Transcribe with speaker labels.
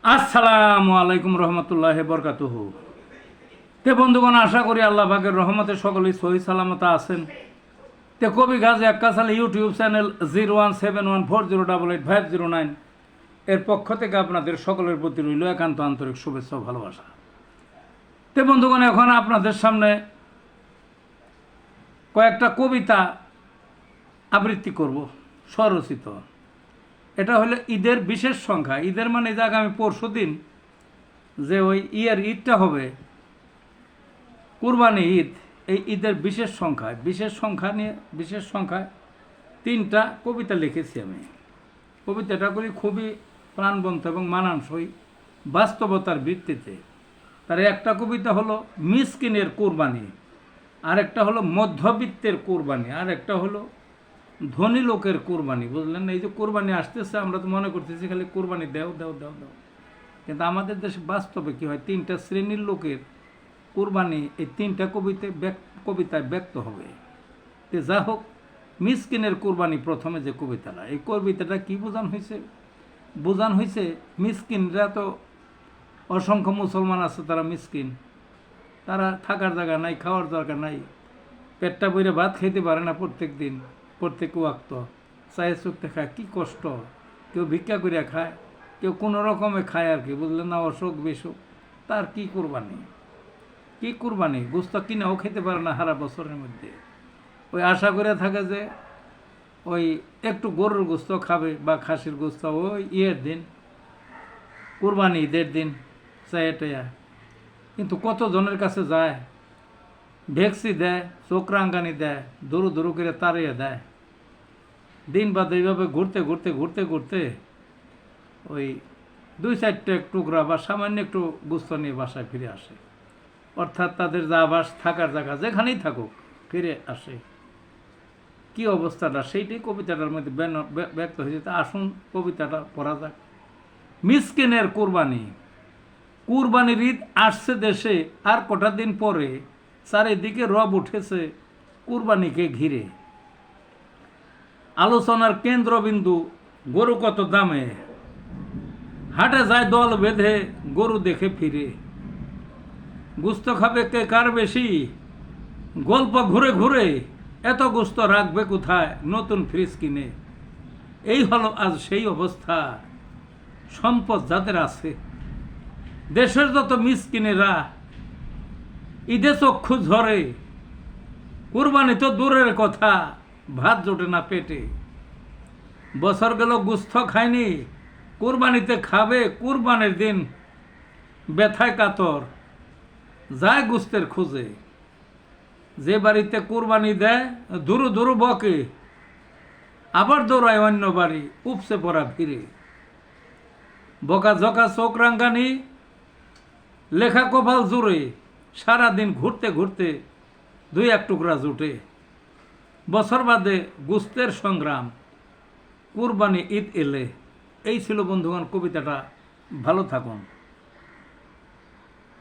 Speaker 1: আসসালামু আলাইকুম রহমতুল্লাহ বরকাতুহ। তে বন্ধুগণ, আশা করি আল্লাহ পাকের রহমতে সকলেই সহি সালামত আছেন। তে কবি গাজী আক্কাস আলী ইউটিউব চ্যানেল 017140885009 এর পক্ষ থেকে আপনাদের সকলের প্রতি রইল একান্ত আন্তরিক শুভেচ্ছা ও ভালোবাসা। তে বন্ধুগণ, এখন আপনাদের সামনে কয়েকটা কবিতা আবৃত্তি করব, স্বরচিত। এটা হলো ঈদের বিশেষ সংখ্যা। ঈদের মানে যে আগামী পরশু দিন যে ওই ঈদটা হবে, কুরবানি ঈদ, এই ঈদের বিশেষ সংখ্যায় তিনটা কবিতা লিখেছি আমি। কবিতাটা করি খুবই প্রাণবন্ত এবং মানানসই বাস্তবতার ভিত্তিতে। তার একটা কবিতা হলো মিসকিনের কুরবানি, আরেকটা হলো মধ্যবিত্তের কুরবানি, আর একটা হলো ধনী লোকের কুরবানি। বুঝলেন? এই যে কুরবানি আসতেছে, আমরা তো মনে করতেছি খালি কুরবানি দেও দেও দেও দেও, কিন্তু আমাদের দেশে বাস্তবে কী হয়, তিনটা শ্রেণীর লোকের কুরবানি এই তিনটা কবিতায় ব্যক্ত হবে। তো যা হোক, মিসকিনের কুরবানি প্রথমে যে কবিতাটা, এই কবিতাটা কি বোঝানো হয়েছে মিসকিনরা তো অসংখ্য মুসলমান আছে, তারা মিসকিন, তারা থাকার জায়গা নাই, খাওয়ার জায়গা নাই, পেটটা বইরে ভাত খেতে পারে না প্রত্যেক দিন, প্রত্যেক ওয়াক্ত চায়ে চুক্তে খায়, কী কষ্ট। কেউ ভিক্ষা করিয়া খায়, কেউ কোনো রকমে খায় আর কি, বুঝলেন না, অসুখ বিসুখ। তার কি কুরবানি গোস্ত কিনাও খেতে পারে না সারা বছরের মধ্যে। ওই আশা করে থাকে যে ওই একটু গরুর গোস্ত খাবে বা খাসির গোস্ত ওই দিন, কুরবানি ঈদের দিন চায় টেয়া। কিন্তু কতজনের কাছে যায়, ভ্যাক্সি দেয়, চোখ রাঙ্গানি দেয়, দূরু করে তাড়িয়ে দেয়। দিন বাদ এইভাবে ঘুরতে ওই 2-4টা টুকরা বা সামান্য একটু গোস্ত নিয়ে বাসায় ফিরে আসে। অর্থাৎ তাদের যা আবাস, থাকার জায়গা যেখানেই থাকুক, ফিরে আসে। কি অবস্থাটা, সেইটাই কবিতাটার মধ্যে ব্যক্ত হয়েছে। তা আসুন কবিতাটা পড়া যাক। মিসকিনের কুরবানির ঈদ আসছে দেশে, আর কটা দিন পরে চারিদিকে রব উঠেছে কুরবানিকে ঘিরে। আলোচনার কেন্দ্রবিন্দু গরু কত দামে, হাটে যায় দল বেঁধে গরু দেখে ফিরে। গোস্ত খাবে কে কার বেশি, গল্প ঘুরে এত গোস্ত রাখবে কোথায় নতুন ফ্রিজ কিনে। এই হলো আজ সেই অবস্থা, সম্পদ যাদের আছে। দেশের যত মিসকিনেরা ঈদে চক্ষু ঝরে, কুরবানি তো দূরের কথা, ভাত জোটে না পেটে। বছর গেল গোস্ত খায়নি, কুরবানিতে খাবে কুরবানির দিন ব্যথায় কাতর, যায় গোস্তের খোঁজে। যে বাড়িতে কুরবানি দেয় দূরু বকে, আবার দৌড়ায় অন্য বাড়ি উপসে পড়া ফিরে। বকা ঝকা চোখ রাঙ্গানি, লেখা কপাল জুড়ে, সারাদিন ঘুরতে 2-1 টুকরা জুটে। বছর বাদে গোস্তের সংগ্রাম, কুরবানি ঈদ এলে। এই ছিল বন্ধুগণ কবিতাটা। ভালো থাকুন।